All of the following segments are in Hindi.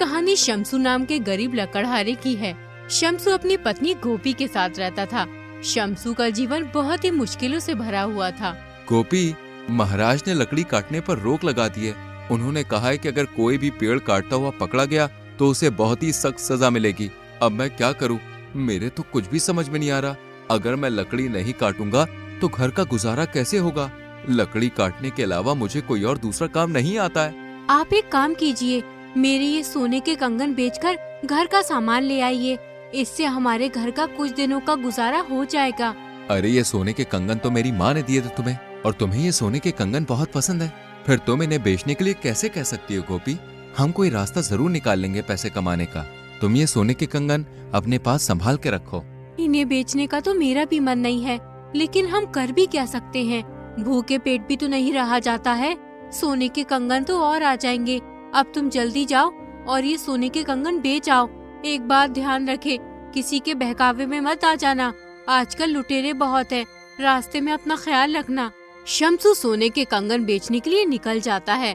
कहानी शम्सू नाम के गरीब लकड़हारे की है। शम्सू अपनी पत्नी गोपी के साथ रहता था। शम्सू का जीवन बहुत ही मुश्किलों से भरा हुआ था। गोपी, महाराज ने लकड़ी काटने पर रोक लगा दी है। उन्होंने कहा है कि अगर कोई भी पेड़ काटता हुआ पकड़ा गया तो उसे बहुत ही सख्त सजा मिलेगी। अब मैं क्या करूं? मेरे तो कुछ भी समझ में नहीं आ रहा। अगर मैं लकड़ी नहीं काटूंगा तो घर का गुजारा कैसे होगा? लकड़ी काटने के अलावा मुझे कोई और दूसरा काम नहीं आता है। आप एक काम कीजिए, मेरे ये सोने के कंगन बेचकर घर का सामान ले आइए। इससे हमारे घर का कुछ दिनों का गुजारा हो जाएगा। अरे ये सोने के कंगन तो मेरी माँ ने दिए थे तुम्हें, और तुम्हें ये सोने के कंगन बहुत पसंद है। फिर तुम इन्हें बेचने के लिए कैसे कह सकती हो गोपी? हम कोई रास्ता जरूर निकाल लेंगे पैसे कमाने का। तुम ये सोने के कंगन अपने पास संभाल के रखो। इन्हें बेचने का तो मेरा भी मन नहीं है, लेकिन हम कर भी क्या सकते हैं? भूखे पेट भी तो नहीं रहा जाता है। सोने के कंगन तो और आ जाएंगे। अब तुम जल्दी जाओ और ये सोने के कंगन बेच आओ। एक बात ध्यान रखे, किसी के बहकावे में मत आ जाना। आजकल लुटेरे बहुत है, रास्ते में अपना ख्याल रखना। शम्सू सोने के कंगन बेचने के लिए निकल जाता है।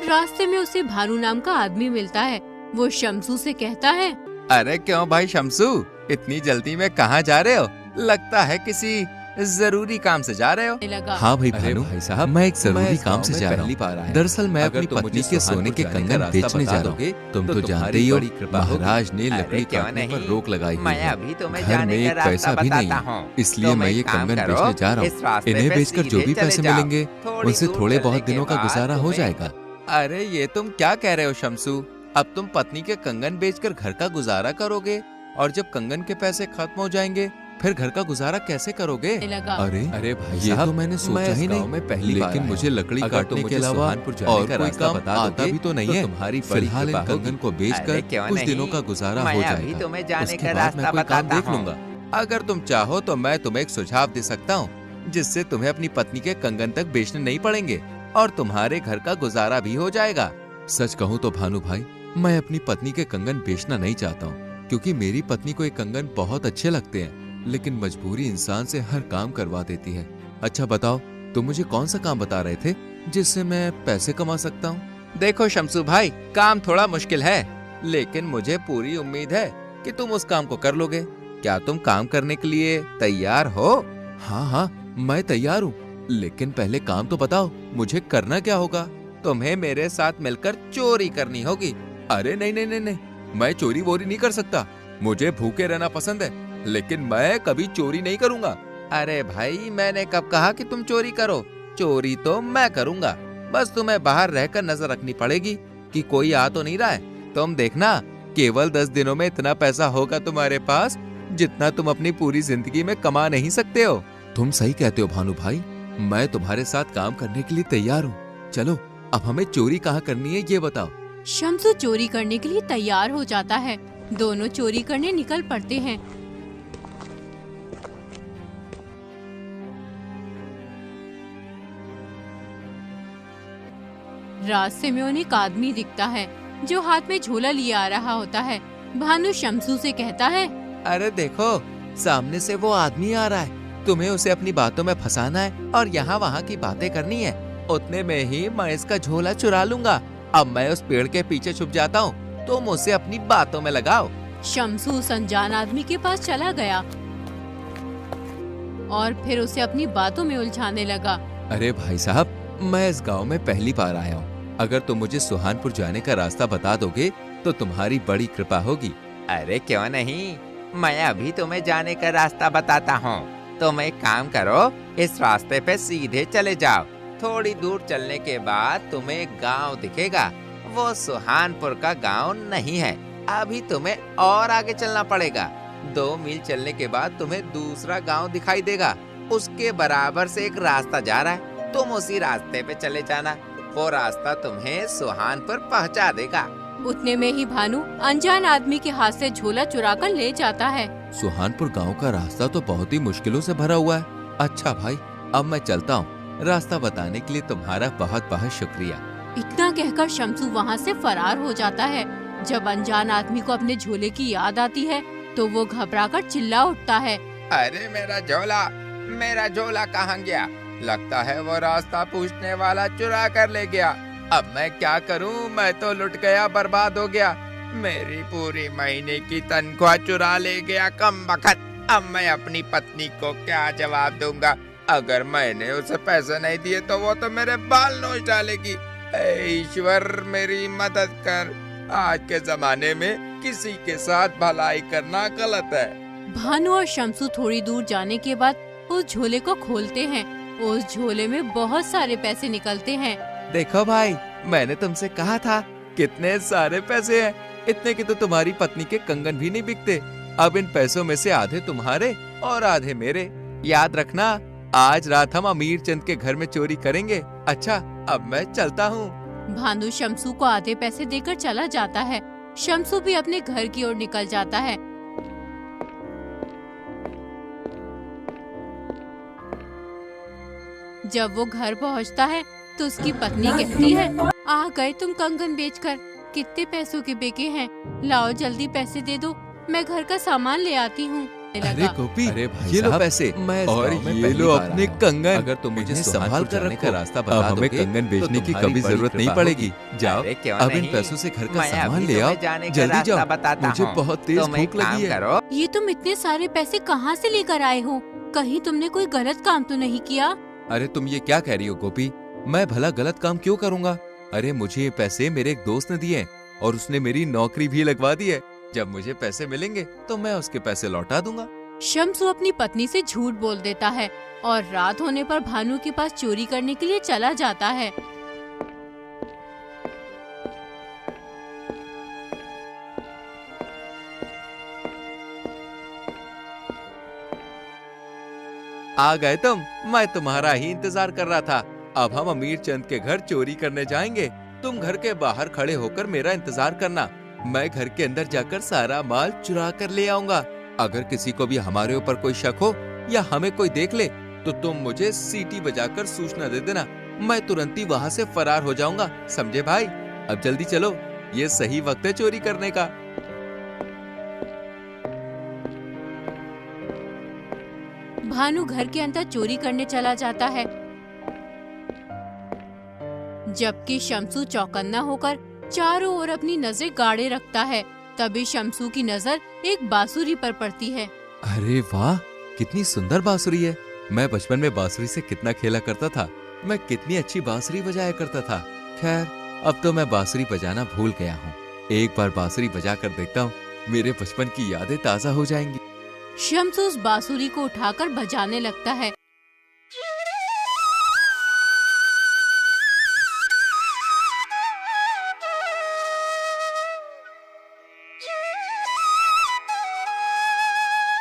रास्ते में उसे भानु नाम का आदमी मिलता है। वो शम्सू से कहता है, अरे क्यों भाई शम्सू, इतनी जल्दी में कहाँ जा रहे हो? लगता है किसी जरूरी काम से जा रहे हो। लगा। हाँ भाई भानु भाई साहब, मैं एक जरूरी काम से जा रहा हूँ। दरअसल मैं अपनी पत्नी के सोने के कंगन बेचने जा रहा हूँ। तुम तो जानते ही हो, महाराज ने लकड़ी काटने पर रोक लगाई हुई है। घर में एक पैसा भी नहीं है, इसलिए मैं ये कंगन बेचने जा रहा हूँ। इन्हें बेचकर जो भी पैसे मिलेंगे उनसे थोड़े बहुत दिनों का गुजारा हो जाएगा। अरे ये तुम क्या कह रहे हो शम्सू? अब तुम पत्नी के कंगन बेचकर घर का गुजारा करोगे, और जब कंगन के पैसे खत्म हो जाएंगे फिर घर का गुजारा कैसे करोगे? अरे भाई ये तो मैंने सोचा ही नहीं। मैं पहली लेकिन मुझे लकड़ी काटने के अलावा और कोई काम आता भी तो नहीं है। तुम्हारी फिलहाल इन कंगन को बेचकर कुछ दिनों का गुजारा हो जाएगा। उसके बाद मैं कोई काम देख लूंगा। अगर तुम चाहो तो मैं तुम्हें एक सुझाव दे सकता हूँ, जिससे तुम्हें अपनी पत्नी के कंगन तक बेचने नहीं पड़ेंगे और तुम्हारे घर का गुजारा भी हो जाएगा। सच कहूँ तो भानु भाई, मैं अपनी पत्नी के कंगन बेचना नहीं चाहता हूँ, क्योंकि मेरी पत्नी को ये कंगन बहुत अच्छे लगते हैं, लेकिन मजबूरी इंसान से हर काम करवा देती है। अच्छा बताओ, तुम मुझे कौन सा काम बता रहे थे जिससे मैं पैसे कमा सकता हूँ? देखो शम्सू भाई, काम थोड़ा मुश्किल है, लेकिन मुझे पूरी उम्मीद है कि तुम उस काम को कर लोगे। क्या तुम काम करने के लिए तैयार हो? हाँ हाँ, मैं तैयार हूँ, लेकिन पहले काम तो बताओ, मुझे करना क्या होगा? तुम्हें मेरे साथ मिलकर चोरी करनी होगी। अरे नहीं नहीं नहीं नहीं, मैं चोरी वोरी नहीं कर सकता। मुझे भूखे रहना पसंद है, लेकिन मैं कभी चोरी नहीं करूँगा। अरे भाई, मैंने कब कहा कि तुम चोरी करो? चोरी तो मैं करूँगा, बस तुम्हें बाहर रहकर नजर रखनी पड़ेगी कि कोई आ तो नहीं रहा है। तुम देखना, केवल 10 दिनों में इतना पैसा होगा तुम्हारे पास जितना तुम अपनी पूरी जिंदगी में कमा नहीं सकते हो। तुम सही कहते हो भानु भाई, मैं तुम्हारे साथ काम करने के लिए तैयार हूँ। चलो अब हमें चोरी कहाँ करनी है ये बताओ। शम्सू चोरी करने के लिए तैयार हो जाता है। दोनों चोरी करने निकल पड़ते हैं। रास्ते में उन्हें एक आदमी दिखता है जो हाथ में झोला लिए आ रहा होता है। भानु शम्सू से कहता है, अरे देखो, सामने से वो आदमी आ रहा है। तुम्हें उसे अपनी बातों में फंसाना है और यहाँ वहाँ की बातें करनी है। उतने में ही मैं इसका झोला चुरा लूंगा। अब मैं उस पेड़ के पीछे छुप जाता हूँ, तुम उसे अपनी बातों में लगाओ। शम्सू उस अनजान आदमी के पास चला गया और फिर उसे अपनी बातों में उलझाने लगा। अरे भाई साहब, मैं इस गांव में पहली बार आया हूँ। अगर तुम मुझे सुहानपुर जाने का रास्ता बता दोगे तो तुम्हारी बड़ी कृपा होगी। अरे क्यों नहीं, मैं अभी तुम्हें जाने का रास्ता बताता हूँ। तुम एक काम करो, इस रास्ते पे सीधे चले जाओ। थोड़ी दूर चलने के बाद तुम्हें एक गांव दिखेगा। वो सुहानपुर का गांव नहीं है। अभी तुम्हें और आगे चलना पड़ेगा। 2 मील चलने के बाद तुम्हें दूसरा गांव दिखाई देगा। उसके बराबर से एक रास्ता जा रहा है, तुम उसी रास्ते पे चले जाना। वो रास्ता तुम्हें सुहानपुर पहुंचा देगा। उतने में ही भानु अनजान आदमी के हाथ से झोला चुरा कर ले जाता है। सुहानपुर गांव का रास्ता तो बहुत ही मुश्किलों से भरा हुआ है। अच्छा भाई, अब मैं चलता हूँ। रास्ता बताने के लिए तुम्हारा बहुत बहुत शुक्रिया। इतना कहकर शम्सू वहाँ से फरार हो जाता है। जब अनजान आदमी को अपने झोले की याद आती है तो वो घबराकर चिल्ला उठता है। अरे मेरा झोला कहाँ गया? लगता है वो रास्ता पूछने वाला चुरा कर ले गया। अब मैं क्या करूं? मैं तो लुट गया, बर्बाद हो गया। मेरी पूरी महीने की तनख्वाह चुरा ले गया कमबख्त। अब मैं अपनी पत्नी को क्या जवाब दूंगा? अगर मैंने उसे पैसे नहीं दिए तो वो तो मेरे बाल नोच डालेगी। ऐ ईश्वर मेरी मदद कर। आज के जमाने में किसी के साथ भलाई करना गलत है। भानु और शम्सू थोड़ी दूर जाने के बाद उस झोले को खोलते हैं। उस झोले में बहुत सारे पैसे निकलते हैं। देखो भाई, मैंने तुमसे कहा था कितने सारे पैसे हैं। इतने की तो तुम्हारी पत्नी के कंगन भी नहीं बिकते। अब इन पैसों में से आधे तुम्हारे और आधे मेरे। याद रखना, आज रात हम अमीर चंद के घर में चोरी करेंगे। अच्छा, अब मैं चलता हूँ। भानु शम्सू को आधे पैसे देकर चला जाता है। शम्सू भी अपने घर की ओर निकल जाता है। जब वो घर पहुंचता है तो उसकी पत्नी कहती है, आ गए तुम कंगन बेचकर। कितने पैसों के बिके हैं? लाओ जल्दी पैसे दे दो, मैं घर का सामान ले आती हूँ। अरे गोपी, अरे भाई ये लो साहब, पैसे मैं इस और गांव में ये पहली लो बार अपने आया हूं। कंगन। अगर तुम मुझे इन्हें संभाल संभाल कर कर रखो, रखो। रास्ता अब बता हमें दोगे कंगन तो बेचने की तुम्हारी कभी बड़ी जरूरत नहीं कृपा पड़ेगी। होगी। जाओ, अरे क्यों अब इन नहीं? पैसों से घर का मैं सामान अभी ले आओ। तुम्हें जाने का जल्दी रास्ता जाओ, बताता मुझे हूँ। बहुत तेज तुम एक भूख लगी काम है। करो, ये तुम इतने सारे पैसे कहाँ से लेकर आए हो? कहीं तुमने कोई गलत काम तो नहीं किया? अरे तुम ये क्या कह रही हो गोपी? मैं भला गलत काम क्यों करूंगा? अरे मुझे ये पैसे मेरे एक दोस्त ने दिए और उसने मेरी नौकरी भी लगवा दी है। जब मुझे पैसे मिलेंगे तो मैं उसके पैसे लौटा दूंगा। शम्सू अपनी पत्नी से झूठ बोल देता है और रात होने पर भानु के पास चोरी करने के लिए चला जाता है। आ गए तुम, मैं तुम्हारा ही इंतजार कर रहा था। अब हम अमीर चंद के घर चोरी करने जाएंगे। तुम घर के बाहर खड़े होकर मेरा इंतजार करना। मैं घर के अंदर जाकर सारा माल चुरा कर ले आऊंगा। अगर किसी को भी हमारे ऊपर कोई शक हो या हमें कोई देख ले तो तुम मुझे सीटी बजाकर सूचना दे देना। मैं तुरंत ही वहाँ से फरार हो जाऊंगा। समझे भाई? अब जल्दी चलो, ये सही वक्त है चोरी करने का। भानु घर के अंदर चोरी करने चला जाता है, जबकि शम्सू चौकन्ना होकर चारों ओर अपनी नजर गाड़े रखता है। तभी शम्सू की नजर एक बांसुरी पर पड़ती है। अरे वाह, कितनी सुंदर बांसुरी है। मैं बचपन में बांसुरी से कितना खेला करता था। मैं कितनी अच्छी बांसुरी बजाया करता था। खैर, अब तो मैं बांसुरी बजाना भूल गया हूँ। एक बार बांसुरी बजा कर देखता हूँ, मेरे बचपन की यादें ताजा हो जाएंगी। शम्सू उस बांसुरी को उठाकर बजाने लगता है।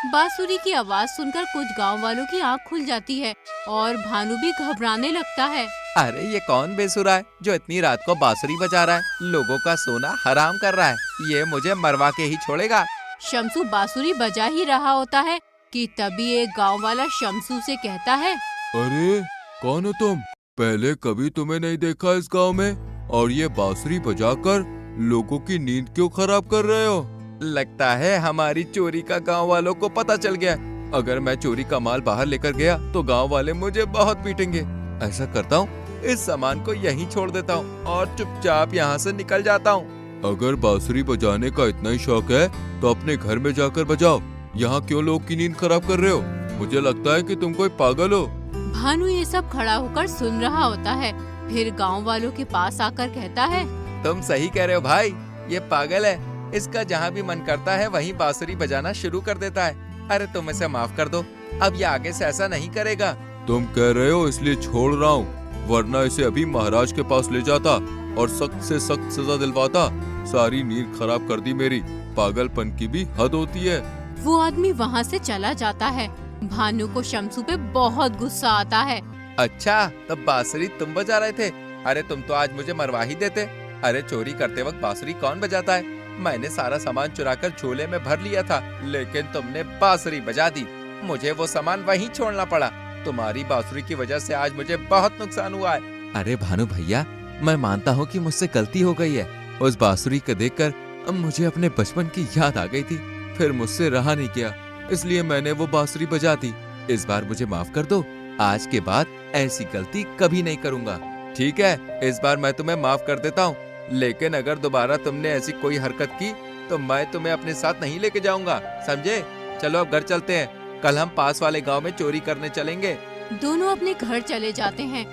बांसुरी की आवाज सुनकर कुछ गांव वालों की आंख खुल जाती है और भानु भी घबराने लगता है। अरे ये कौन बेसुरा है जो इतनी रात को बांसुरी बजा रहा है? लोगों का सोना हराम कर रहा है। ये मुझे मरवा के ही छोड़ेगा। शम्सू बांसुरी बजा ही रहा होता है कि तभी एक गांव वाला शम्सू से कहता है, अरे कौन हो तुम? पहले कभी तुम्हें नहीं देखा इस गांव में, और ये बांसुरी बजाकर लोगों की नींद क्यों खराब कर रहे हो? लगता है हमारी चोरी का गांव वालों को पता चल गया। अगर मैं चोरी का माल बाहर लेकर गया तो गांव वाले मुझे बहुत पीटेंगे। ऐसा करता हूँ, इस सामान को यहीं छोड़ देता हूँ और चुपचाप यहाँ से निकल जाता हूँ। अगर बांसुरी बजाने का इतना ही शौक है तो अपने घर में जाकर बजाओ। यहाँ क्यों लोग की नींद खराब कर रहे हो? मुझे लगता है कि तुम कोई पागल हो। भानु ये सब खड़ा होकर सुन रहा होता है। फिर गांव वालों के पास आकर कहता है, तुम सही कह रहे हो भाई, ये पागल है। इसका जहाँ भी मन करता है वहीं बांसुरी बजाना शुरू कर देता है। अरे तुम इसे माफ कर दो, अब ये आगे से ऐसा नहीं करेगा। तुम कह रहे हो इसलिए छोड़ रहा हूँ, वरना इसे अभी महाराज के पास ले जाता और सख्त से सख्त सजा दिलवाता। सारी नींद खराब कर दी मेरी। पागलपन की भी हद होती है। वो आदमी वहाँ से चला जाता है। भानु को शम्सू पे बहुत गुस्सा आता है। अच्छा, तब बांसुरी तुम बजा रहे थे? अरे तुम तो आज मुझे मरवा ही देते। अरे चोरी करते वक्त बांसुरी कौन बजाता है? मैंने सारा सामान चुराकर झोले में भर लिया था, लेकिन तुमने बांसुरी बजा दी। मुझे वो सामान वहीं छोड़ना पड़ा। तुम्हारी बांसुरी की वजह से आज मुझे बहुत नुकसान हुआ है। अरे भानु भैया, मैं मानता हूँ कि मुझसे गलती हो गई है। उस बांसुरी को देखकर अब मुझे अपने बचपन की याद आ गई थी, फिर मुझसे रहा नहीं गया, इसलिए मैंने वो बांसुरी बजा दी। इस बार मुझे माफ कर दो, आज के बाद ऐसी गलती कभी नहीं करूंगा। ठीक है, इस बार मैं तुम्हें माफ कर देता हूँ, लेकिन अगर दोबारा तुमने ऐसी कोई हरकत की तो मैं तुम्हें अपने साथ नहीं लेके जाऊंगा, समझे? चलो अब घर चलते हैं, कल हम पास वाले गांव में चोरी करने चलेंगे। दोनों अपने घर चले जाते हैं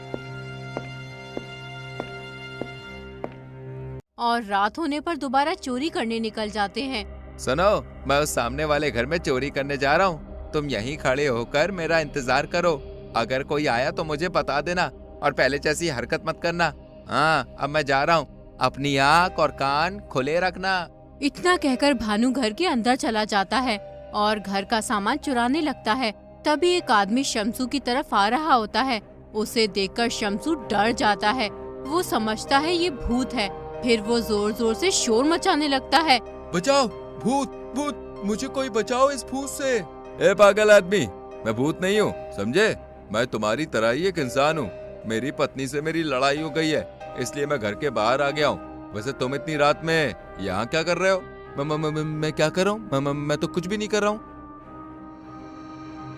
और रात होने पर दोबारा चोरी करने निकल जाते हैं। सुनो, मैं उस सामने वाले घर में चोरी करने जा रहा हूँ, तुम यहीं खड़े होकर मेरा इंतजार करो। अगर कोई आया तो मुझे बता देना और पहले जैसी हरकत मत करना। हाँ, अब मैं जा रहा हूँ, अपनी आँख और कान खुले रखना। इतना कहकर भानु घर के अंदर चला जाता है और घर का सामान चुराने लगता है। तभी एक आदमी शमसू की तरफ आ रहा होता है। उसे देखकर शमसू डर जाता है। वो समझता है ये भूत है। फिर वो जोर जोर से शोर मचाने लगता है। बचाओ, भूत भूत, मुझे कोई बचाओ इस भूत से। ए पागल आदमी, मैं भूत नहीं हूँ, समझे? मैं तुम्हारी तरह ही एक इंसान हूँ। मेरी पत्नी से मेरी लड़ाई हो गई है, इसलिए मैं घर के बाहर आ गया हूँ। वैसे तुम इतनी रात में यहाँ क्या कर रहे हो? मैं क्या कर रहा हूँ? मैं तो कुछ भी नहीं कर रहा हूँ।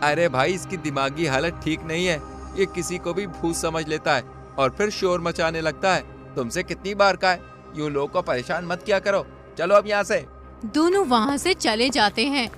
अरे भाई, इसकी दिमागी हालत ठीक नहीं है, ये किसी को भी भूत समझ लेता है और फिर शोर मचाने लगता है। तुमसे कितनी बार कहा है, यूं लोगों को परेशान मत किया करो। चलो अब यहाँ से। दोनों वहाँ से चले जाते हैं।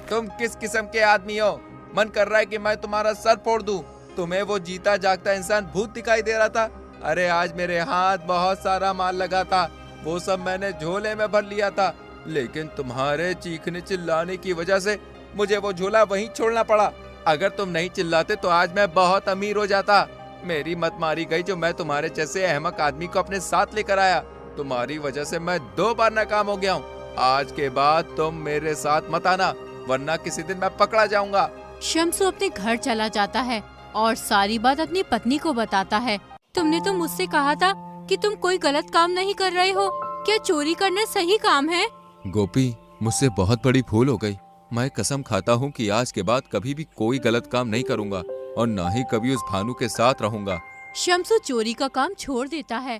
तुम किस किस्म के आदमी हो? मन कर रहा है कि मैं तुम्हारा सर फोड़ दूं। तुम्हें वो जीता जागता इंसान भूत दिखाई दे रहा था? अरे आज मेरे हाथ बहुत सारा माल लगा था, वो सब मैंने झोले में भर लिया था, लेकिन तुम्हारे चीखने चिल्लाने की वजह से मुझे वो झोला वहीं छोड़ना पड़ा। अगर तुम नहीं चिल्लाते तो आज मैं बहुत अमीर हो जाता। मेरी मत मारी गई जो मैं तुम्हारे जैसे अहमक आदमी को अपने साथ लेकर आया। तुम्हारी वजह से मैं 2 बार नाकाम हो गया हूँ। आज के बाद तुम मेरे साथ मत आना, वरना किसी दिन मैं पकड़ा जाऊंगा। शमसू अपने घर चला जाता है और सारी बात अपनी पत्नी को बताता है। तुमने तो मुझसे कहा था कि तुम कोई गलत काम नहीं कर रहे हो। क्या चोरी करना सही काम है? गोपी, मुझसे बहुत बड़ी भूल हो गई। मैं कसम खाता हूँ कि आज के बाद कभी भी कोई गलत काम नहीं करूँगा और ना ही कभी उस भानु के साथ रहूँगा। शमसू चोरी का काम छोड़ देता है